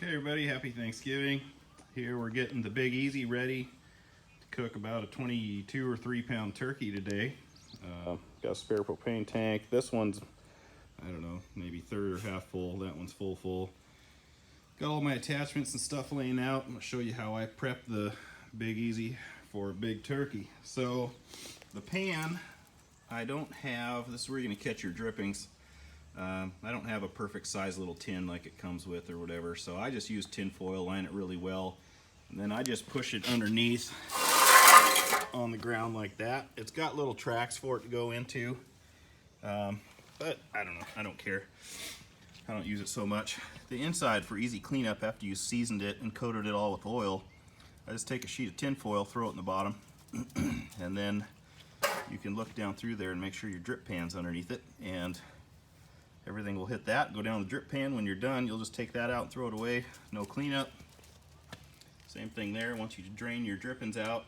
Okay everybody, happy Thanksgiving. Here we're getting the Big Easy ready to cook about a 22 or 3 pound turkey today. Got a spare propane tank. This one's, I don't know, maybe third or half full. That one's full. Got all my attachments and stuff laying out. I'm gonna show you how I prep the Big Easy for a big turkey. So the pan, I don't have, this is where you're gonna catch your drippings. I don't have a perfect size little tin like it comes with or whatever, so I just use tin foil, line it really well, and then I just push it underneath on the ground like that. It's got little tracks for it to go into, but I don't know, I don't care. I don't use it so much. The inside, for easy cleanup after you seasoned it and coated it all with oil, I just take a sheet of tin foil, throw it in the bottom, and then you can look down through there and make sure your drip pan's underneath it, and everything will hit that, go down the drip pan. When you're done, you'll just take that out and throw it away. No cleanup. Same thing there. Once you drain your drippings out,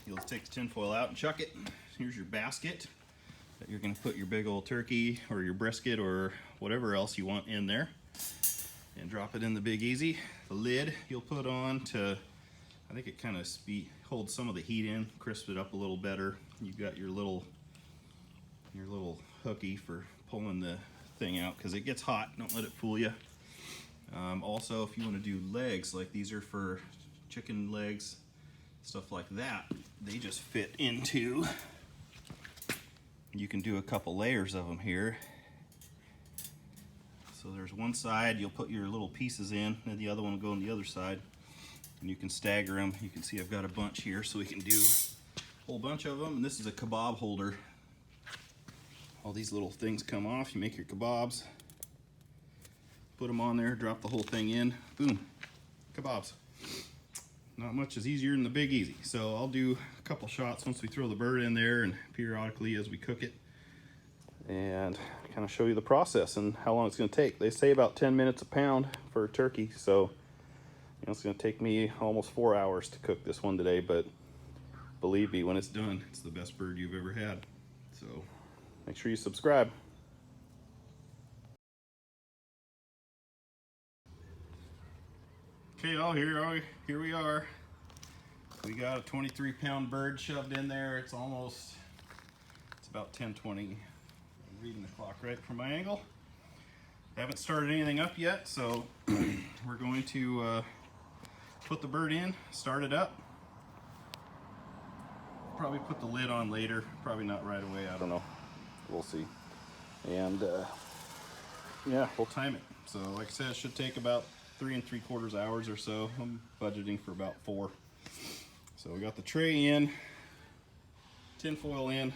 you'll take the tin foil out and chuck it. Here's your basket that you're going to put your big old turkey or your brisket or whatever else you want in there, and drop it in the Big Easy. The lid you'll put on to, I think it kind of holds some of the heat in, crisps it up a little better. You've got your little hooky for pulling the thing out because it gets hot. Don't let it fool you. Also, if you want to do legs, like these are for chicken legs, stuff like that, they just fit into, you can do a couple layers of them here. So there's one side you'll put your little pieces in, and the other one will go on the other side, and you can stagger them. You can see I've got a bunch here, so we can do a whole bunch of them. And this is a kebab holder. All these little things come off, you make your kebabs, put them on there, drop the whole thing in, boom, kebabs. Not much is easier than the Big Easy. So I'll do a couple shots once we throw the bird in there and periodically as we cook it, and kind of show you the process and how long it's going to take. They say about 10 minutes a pound for a turkey, so it's going to take me almost 4 hours to cook this one today, but believe me, when it's done, it's the best bird you've ever had. So make sure you subscribe. Okay, all here we are. We got a 23 pound bird shoved in there. It's about 10:20. I'm reading the clock right from my angle. Haven't started anything up yet, so we're going to put the bird in, start it up. Probably put the lid on later, probably not right away, I don't know. We'll see. And yeah, we'll time it. So like I said, it should take about 3 3/4 hours or so. I'm budgeting for about 4. So we got the tray in, tin foil in,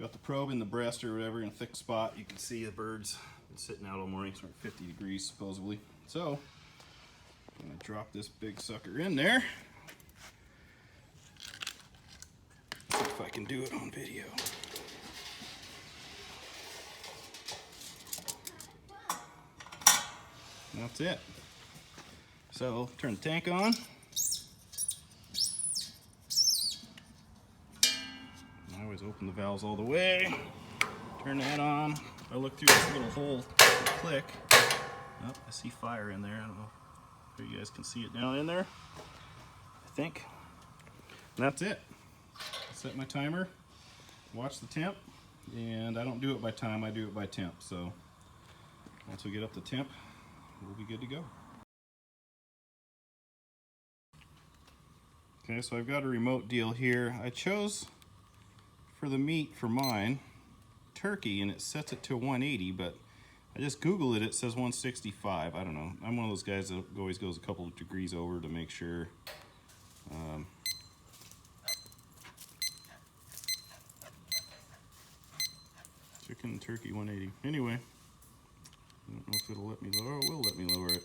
got the probe in the breast or whatever in a thick spot. You can see the bird's been sitting out all morning. It's around 50 degrees supposedly. So I'm gonna drop this big sucker in there. See if I can do it on video. And that's it. So turn the tank on. I always open the valves all the way. Turn that on. I look through this little hole, click. Oh, I see fire in there. I don't know if you guys can see it down in there. I think. And that's it. Set my timer, watch the temp, and I don't do it by time, I do it by temp. So once we get up to temp, we'll be good to go. Okay, so I've got a remote deal here. I chose for the meat for mine turkey, and it sets it to 180, but I just Googled it, it says 165. I don't know. I'm one of those guys that always goes a couple of degrees over to make sure. Chicken and turkey 180. Anyway, I don't know if it'll let me lower. It will let me lower it.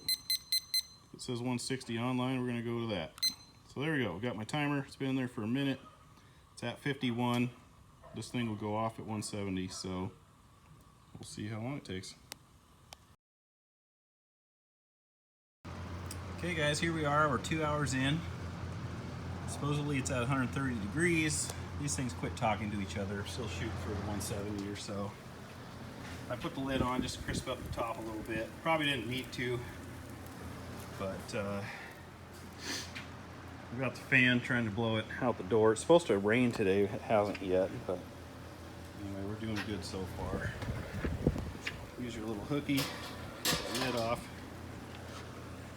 If it says 160 online, we're gonna go to that. So there we go. We got my timer. It's been there for a minute. It's at 51. This thing will go off at 170. So we'll see how long it takes. Okay, guys, here we are. We're 2 hours in. Supposedly it's at 130 degrees. These things quit talking to each other. Still shooting for 170 or so. I put the lid on just to crisp up the top a little bit. Probably didn't need to, but we've got the fan trying to blow it out the door. It's supposed to rain today. It hasn't yet, but anyway, we're doing good so far. Use your little hooky, get the lid off,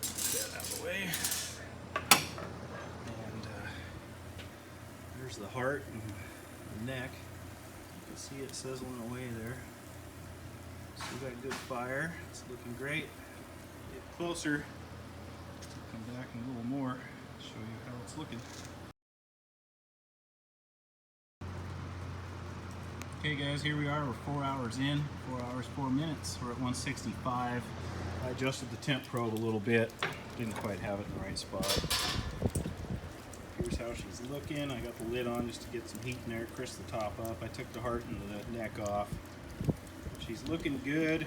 get that out of the way, and there's the heart and the neck. You can see it sizzling away there. So we got good fire. It's looking great. Get closer. Come back in a little more. Show you how it's looking. Okay guys, here we are. We're 4 hours in. 4 hours, 4 minutes. We're at 165. I adjusted the temp probe a little bit. Didn't quite have it in the right spot. Here's how she's looking. I got the lid on just to get some heat in there, crisp the top up. I took the heart and the neck off. She's looking good.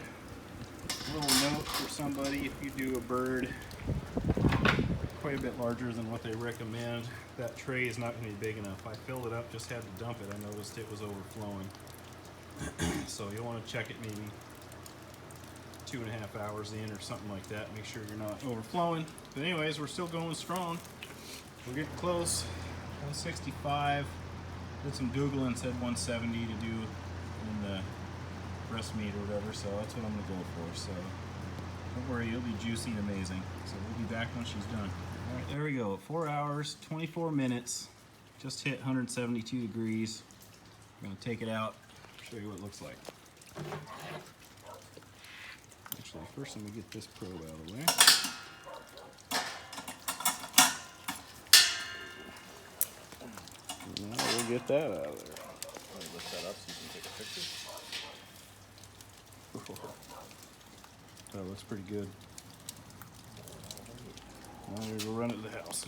A little note for somebody, if you do a bird quite a bit larger than what they recommend, that tray is not going to be big enough. I filled it up, just had to dump it. I noticed it was overflowing. So you'll want to check it maybe 2.5 hours in or something like that. Make sure you're not overflowing. But anyways, we're still going strong. We're getting close. 165. Did some Googling, said 170 to do in the breast meat or whatever, so that's what I'm gonna go for. So don't worry, it'll be juicy and amazing. So we'll be back when she's done. All right, there we go. 4 hours, 24 minutes. Just hit 172 degrees. I'm gonna take it out, show you what it looks like. Actually, first let me get this probe out of the way. Now we'll get that out of there. Let me lift that up so you can take a picture. That looks pretty good. Now we're gonna run it to the house.